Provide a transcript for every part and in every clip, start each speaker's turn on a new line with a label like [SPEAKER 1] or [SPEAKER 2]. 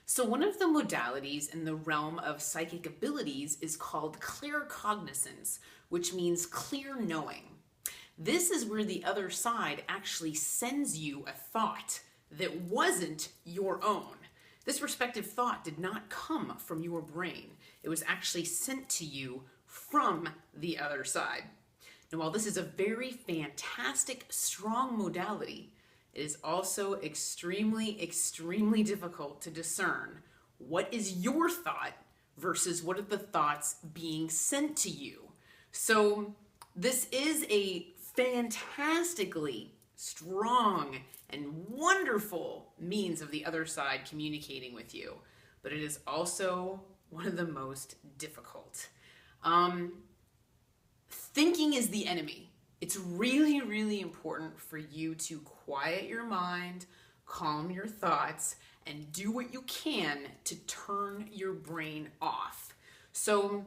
[SPEAKER 1] So one of the modalities in the realm of psychic abilities is called claircognizance, which means clear knowing. This is where the other side actually sends you a thought that wasn't your own. This respective thought did not come from your brain. It was actually sent to you from the other side. Now, while this is a very fantastic, strong modality, it is also extremely difficult to discern what is your thought versus what are the thoughts being sent to you. So this is a fantastically strong and wonderful means of the other side communicating with you, but it is also one of the most difficult. Thinking is the enemy. It's really important for you to quiet your mind, calm your thoughts, and do what you can to turn your brain off. So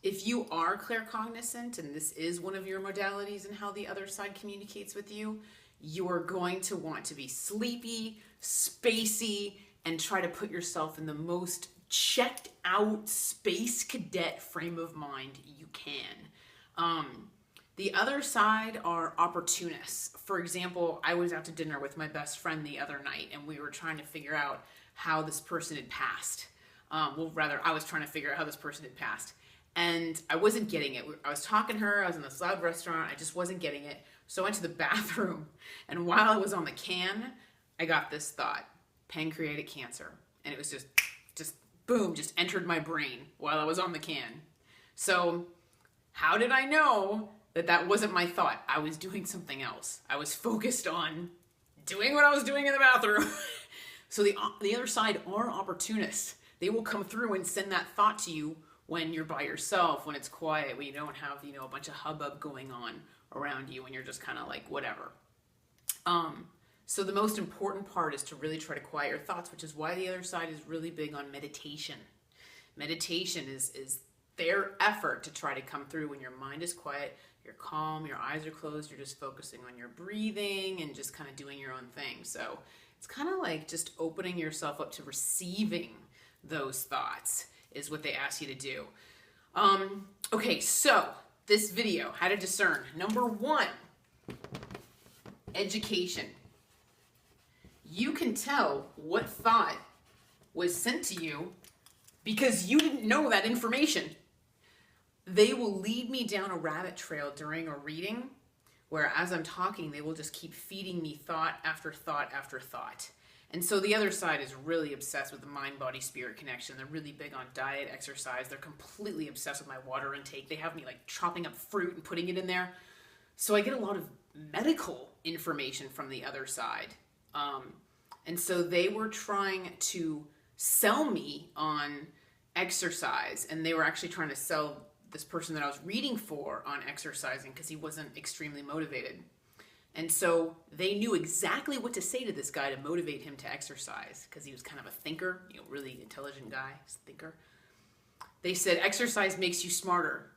[SPEAKER 1] if you are claircognizant, and this is one of your modalities in how the other side communicates with you, you are going to want to be sleepy, spacey, and try to put yourself in the most checked out space cadet frame of mind you can. The other side are opportunists. For example, I was out to dinner with my best friend the other night, and we were trying to figure out how this person had passed. I was trying to figure out how this person had passed. And I wasn't getting it. I was talking to her, I was in this loud restaurant, I just wasn't getting it. So I went to the bathroom, and while I was on the can, I got this thought, pancreatic cancer. And it was just boom, just entered my brain while I was on the can. So how did I know that wasn't my thought? I was doing something else. I was focused on doing what I was doing in the bathroom. So the other side are opportunists. They will come through and send that thought to you when you're by yourself, when it's quiet, when you don't have, a bunch of hubbub going on around you, and you're just kind of like, whatever. So the most important part is to really try to quiet your thoughts, which is why the other side is really big on meditation. Meditation is their effort to try to come through when your mind is quiet, you're calm, your eyes are closed, you're just focusing on your breathing and just kind of doing your own thing. So it's kind of like just opening yourself up to receiving those thoughts is what they ask you to do. Okay, so this video, how to discern. Number 1, education. You can tell what thought was sent to you because you didn't know that information. They will lead me down a rabbit trail during a reading where as I'm talking, they will just keep feeding me thought after thought after thought. And so the other side is really obsessed with the mind-body-spirit connection. They're really big on diet, exercise. They're completely obsessed with my water intake. They have me like chopping up fruit and putting it in there. So I get a lot of medical information from the other side. And so they were trying to sell me on exercise, and they were actually trying to sell this person that I was reading for on exercising because he wasn't extremely motivated. And so they knew exactly what to say to this guy to motivate him to exercise because he was kind of a thinker, really intelligent guy, thinker. They said, exercise makes you smarter.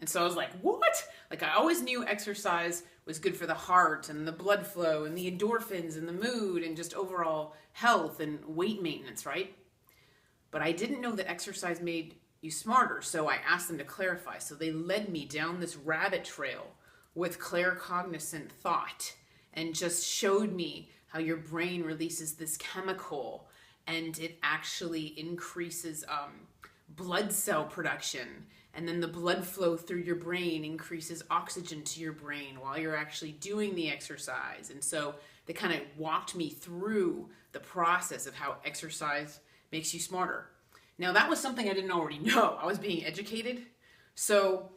[SPEAKER 1] And so I was like, what? Like I always knew exercise was good for the heart and the blood flow and the endorphins and the mood and just overall health and weight maintenance, right? But I didn't know that exercise made you smarter. So I asked them to clarify. So they led me down this rabbit trail with claircognizant thought and just showed me how your brain releases this chemical and it actually increases blood cell production, and then the blood flow through your brain increases oxygen to your brain while you're actually doing the exercise. And so they kind of walked me through the process of how exercise makes you smarter. Now that was something I didn't already know. I was being educated. So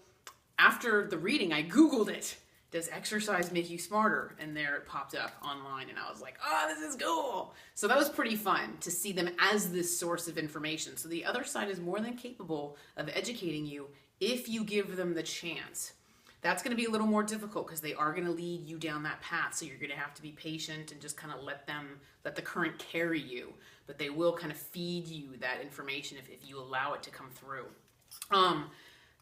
[SPEAKER 1] after the reading, I Googled it. Does exercise make you smarter? And there it popped up online, and I was like, oh, this is cool. So that was pretty fun to see them as this source of information. So the other side is more than capable of educating you if you give them the chance. That's going to be a little more difficult because they are going to lead you down that path. So you're going to have to be patient and just kind of let the current carry you. But they will kind of feed you that information if you allow it to come through.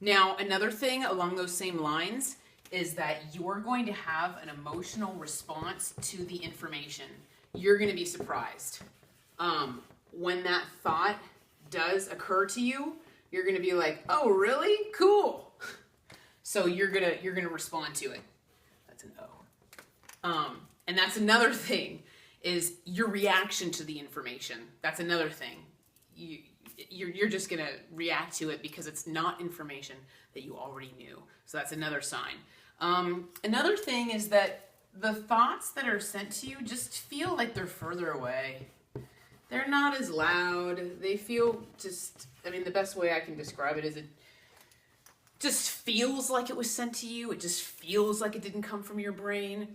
[SPEAKER 1] Now, another thing along those same lines is that you're going to have an emotional response to the information. You're going to be surprised. when that thought does occur to you, you're going to be like, oh, really? Cool. So you're gonna respond to it. That's an O. And that's another thing, is your reaction to the information. That's another thing. You're just gonna react to it because it's not information that you already knew. So that's another sign. Another thing is that the thoughts that are sent to you just feel like they're further away. They're not as loud. They feel just, I mean, the best way I can describe it is it just feels like it was sent to you. It just feels like it didn't come from your brain.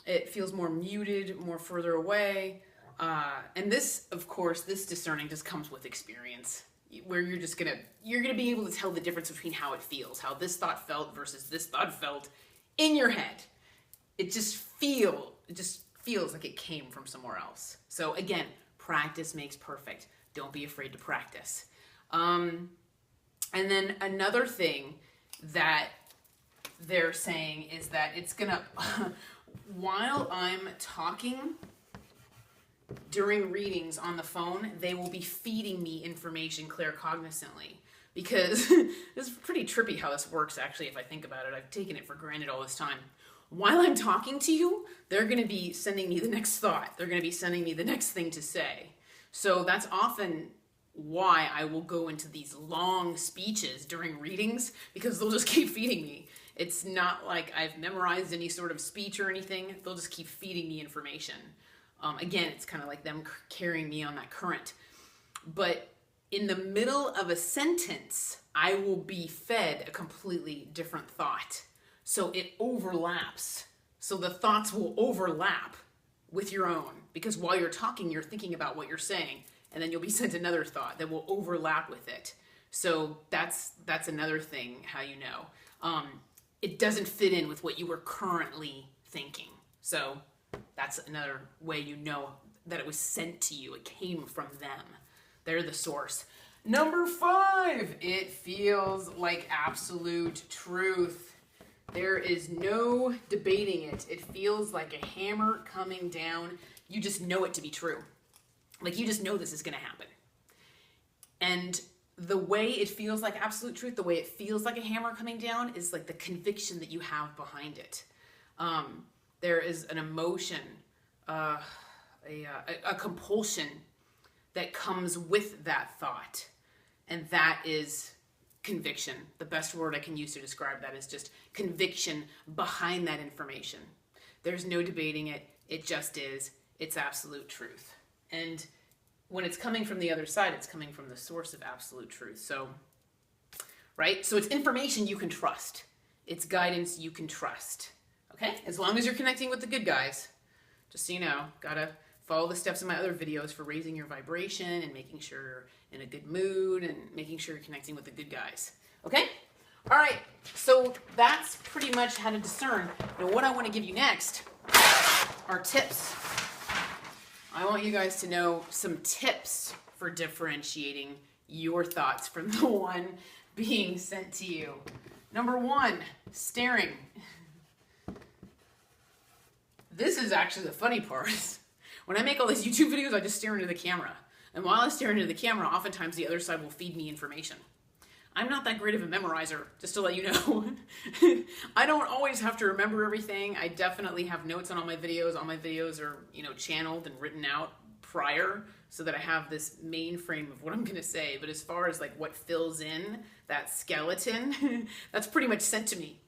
[SPEAKER 1] It feels more muted, more further away. And this, of course, this discerning just comes with experience, where you're gonna be able to tell the difference between how it feels, how this thought felt versus this thought felt in your head. It just feels like it came from somewhere else. So again, practice makes perfect. Don't be afraid to practice. And then another thing that they're saying is that it's gonna, while I'm talking during readings on the phone, they will be feeding me information claircognizantly. Because this is pretty trippy how this works, actually, if I think about it. I've taken it for granted all this time. While I'm talking to you, they're going to be sending me the next thought. They're going to be sending me the next thing to say. So that's often why I will go into these long speeches during readings, because they'll just keep feeding me. It's not like I've memorized any sort of speech or anything. They'll just keep feeding me information. Again, it's kind of like them carrying me on that current. But in the middle of a sentence, I will be fed a completely different thought. So it overlaps. So the thoughts will overlap with your own, because while you're talking, you're thinking about what you're saying, and then you'll be sent another thought that will overlap with it. So that's another thing, how you know. It doesn't fit in with what you were currently thinking. So that's another way you know that it was sent to you. It came from them. They're the source. Number 5, it feels like absolute truth. There is no debating it. It feels like a hammer coming down. You just know it to be true. Like, you just know this is going to happen. And the way it feels like absolute truth, the way it feels like a hammer coming down, is like the conviction that you have behind it. There is an emotion, a compulsion that comes with that thought. And that is conviction. The best word I can use to describe that is just conviction behind that information. There's no debating it. It just is. It's absolute truth. And when it's coming from the other side, it's coming from the source of absolute truth. So, right? So it's information you can trust. It's guidance you can trust. Okay? As long as you're connecting with the good guys. Just so you know, gotta follow the steps in my other videos for raising your vibration and making sure you're in a good mood and making sure you're connecting with the good guys. Okay? All right. So that's pretty much how to discern. Now, what I want to give you next are tips. I want you guys to know some tips for differentiating your thoughts from the one being sent to you. Number 1, staring. This is actually the funny part. When I make all these YouTube videos, I just stare into the camera. And while I stare into the camera, oftentimes the other side will feed me information. I'm not that great of a memorizer, just to let you know. I don't always have to remember everything. I definitely have notes on all my videos. All my videos are, channeled and written out prior so that I have this main frame of what I'm going to say. But as far as like what fills in that skeleton, that's pretty much sent to me.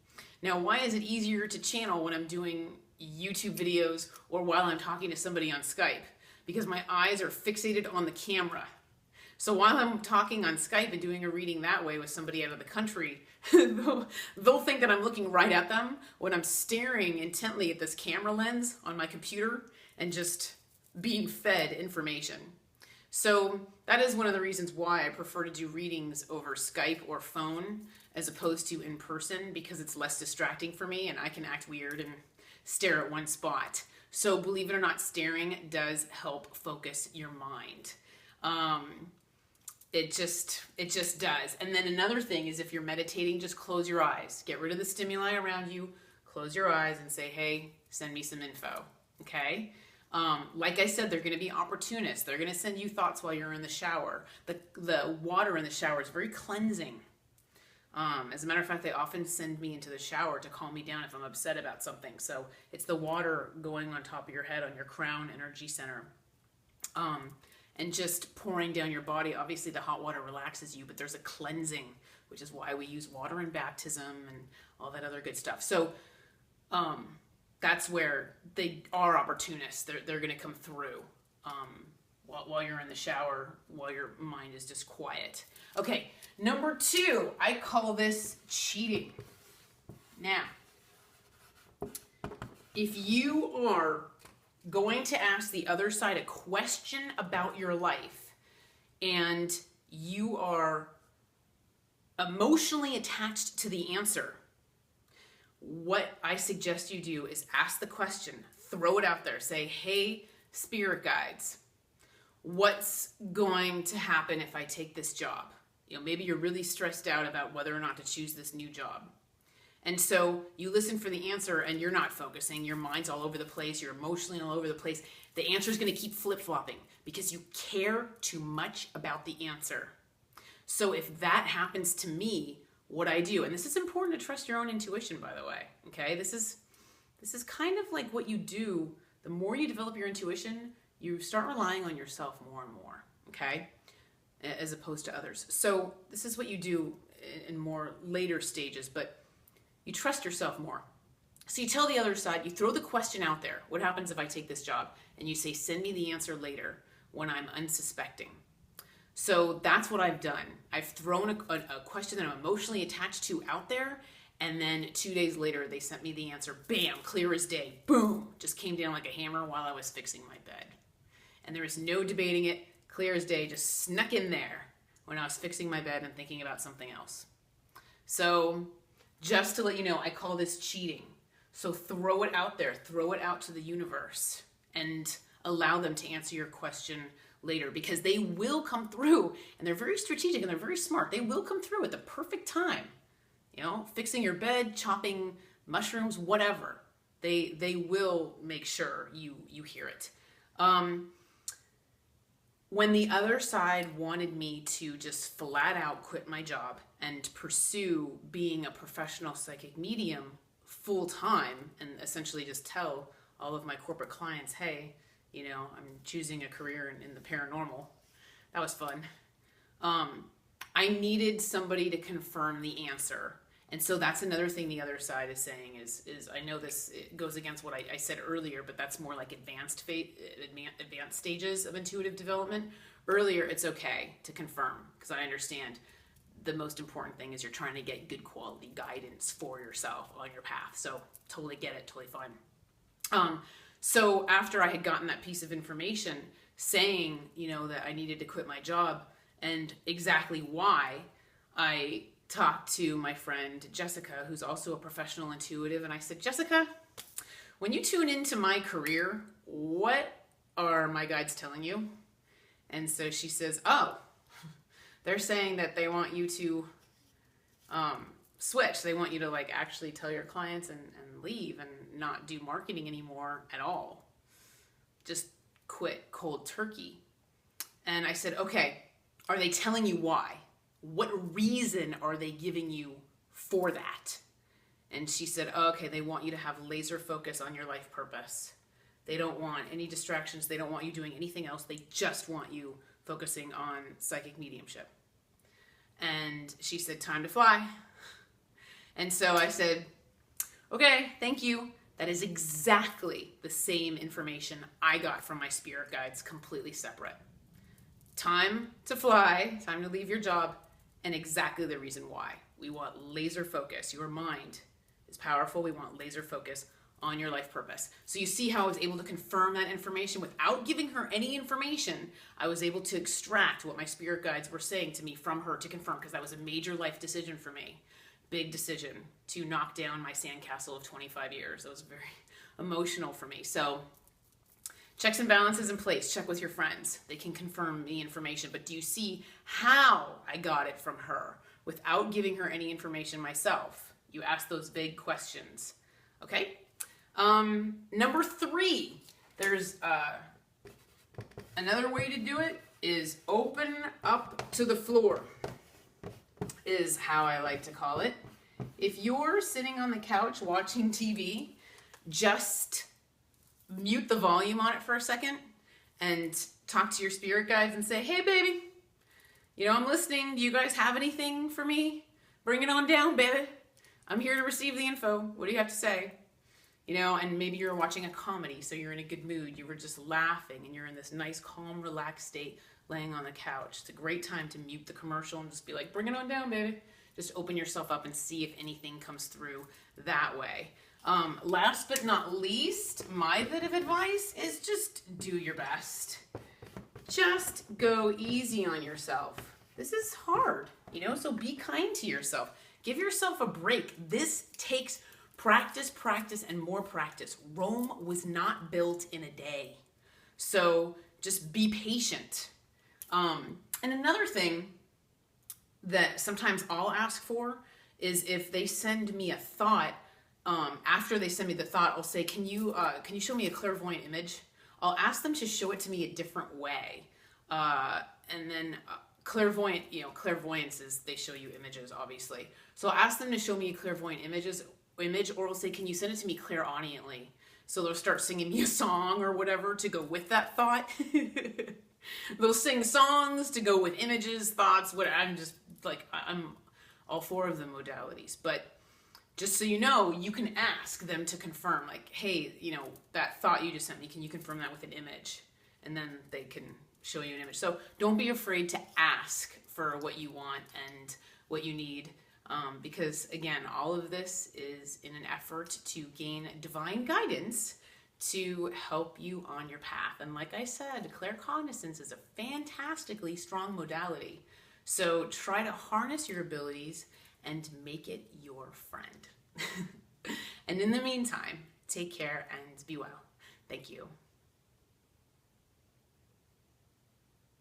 [SPEAKER 1] Now, why is it easier to channel when I'm doing YouTube videos or while I'm talking to somebody on Skype? Because my eyes are fixated on the camera. So while I'm talking on Skype and doing a reading that way with somebody out of the country, they'll think that I'm looking right at them when I'm staring intently at this camera lens on my computer and just being fed information. So that is one of the reasons why I prefer to do readings over Skype or phone as opposed to in person, because it's less distracting for me and I can act weird and stare at one spot. So believe it or not, staring does help focus your mind. It just does. And then another thing is, if you're meditating, just close your eyes. Get rid of the stimuli around you. Close your eyes and say, hey, send me some info. Okay? Like I said, they're going to be opportunists. They're going to send you thoughts while you're in the shower. The water in the shower is very cleansing. As a matter of fact, they often send me into the shower to calm me down if I'm upset about something. So it's the water going on top of your head, on your crown energy center, and just pouring down your body. Obviously, the hot water relaxes you, but there's a cleansing, which is why we use water in baptism and all that other good stuff. So that's where they are opportunists. They're going to come through while you're in the shower, while your mind is just quiet. Okay, number 2, I call this cheating. Now, if you are going to ask the other side a question about your life and you are emotionally attached to the answer, what I suggest you do is ask the question, throw it out there, say, hey, spirit guides, what's going to happen if I take this job? Maybe you're really stressed out about whether or not to choose this new job. And so you listen for the answer and you're not focusing. Your mind's all over the place. You're emotionally all over the place. The answer is going to keep flip-flopping because you care too much about the answer. So if that happens to me, what I do, and this is important to trust your own intuition, by the way, okay? This is kind of like what you do. The more you develop your intuition, you start relying on yourself more and more, okay? As opposed to others. So this is what you do in more later stages, but you trust yourself more. So you tell the other side, you throw the question out there, what happens if I take this job? And you say, send me the answer later when I'm unsuspecting. So that's what I've done. I've thrown a question that I'm emotionally attached to out there, and then 2 days later, they sent me the answer, bam, clear as day, boom, just came down like a hammer while I was fixing my bed. And there was no debating it, clear as day, just snuck in there when I was fixing my bed and thinking about something else. So just to let you know, I call this cheating. So throw it out there, throw it out to the universe, and allow them to answer your question later, because they will come through, and they're very strategic and they're very smart. They will come through at the perfect time. Fixing your bed, chopping mushrooms, whatever. They will make sure you hear it. When the other side wanted me to just flat out quit my job and pursue being a professional psychic medium full time, and essentially just tell all of my corporate clients, hey, I'm choosing a career in the paranormal. That was fun. I needed somebody to confirm the answer. And so that's another thing the other side is saying is I know it goes against what I said earlier, but that's more like advanced stages of intuitive development. Earlier, it's okay to confirm, because I understand the most important thing is you're trying to get good quality guidance for yourself on your path. So totally get it, totally fine. So after I had gotten that piece of information saying, that I needed to quit my job and exactly why, I talked to my friend Jessica, who's also a professional intuitive, and I said, Jessica, when you tune into my career, what are my guides telling you? And so she says, oh, they're saying that they want you to switch. They want you to actually tell your clients and leave and not do marketing anymore at all. Just quit cold turkey. And I said, okay, are they telling you why? What reason are they giving you for that? And she said, oh, okay, they want you to have laser focus on your life purpose. They don't want any distractions. They don't want you doing anything else. They just want you focusing on psychic mediumship. And she said, time to fly. And so I said, okay, thank you. That is exactly the same information I got from my spirit guides, completely separate. Time to fly, time to leave your job, and exactly the reason why. We want laser focus. Your mind is powerful. We want laser focus on your life purpose. So you see how I was able to confirm that information without giving her any information. I was able to extract what my spirit guides were saying to me from her to confirm, because that was a major life decision for me. Big decision to knock down my sandcastle of 25 years. That was very emotional for me. So checks and balances in place. Check with your friends. They can confirm the information. But do you see how I got it from her without giving her any information myself? You ask those vague questions. Okay? Number 3 There's another way to do it is open up to the floor, is how I like to call it. If you're sitting on the couch watching TV, just mute the volume on it for a second and talk to your spirit guides and say, hey baby, you know, I'm listening. Do you guys have anything for me? Bring it on down, baby. I'm here to receive the info. What do you have to say? You know, and maybe you're watching a comedy, so you're in a good mood. You were just laughing and you're in this nice, calm, relaxed state laying on the couch. It's a great time to mute the commercial and just be like, bring it on down, baby. Just open yourself up and see if anything comes through that way. Last but not least, my bit of advice is just do your best. Just go easy on yourself. This is hard, you know, so be kind to yourself. Give yourself a break. This takes practice, practice, and more practice. Rome was not built in a day. So just be patient. And another thing that sometimes I'll ask for is if they send me a thought, after they send me the thought, I'll say, can you show me a clairvoyant image? I'll ask them to show it to me a different way. And then clairvoyant, you know, clairvoyance is they show you images, obviously. So I'll ask them to show me a clairvoyant image, or I'll say, can you send it to me clairaudiently? So they'll start singing me a song or whatever to go with that thought. They'll sing songs to go with images, thoughts, what I'm just like, I'm all four of the modalities. But just so you know, you can ask them to confirm, like, hey, you know, that thought you just sent me, can you confirm that with an image? And then they can show you an image. So don't be afraid to ask for what you want and what you need, because again, all of this is in an effort to gain divine guidance to help you on your path. And like I said, claircognizance is a fantastically strong modality. So try to harness your abilities and make it your friend. And in the meantime, take care and be well. Thank you.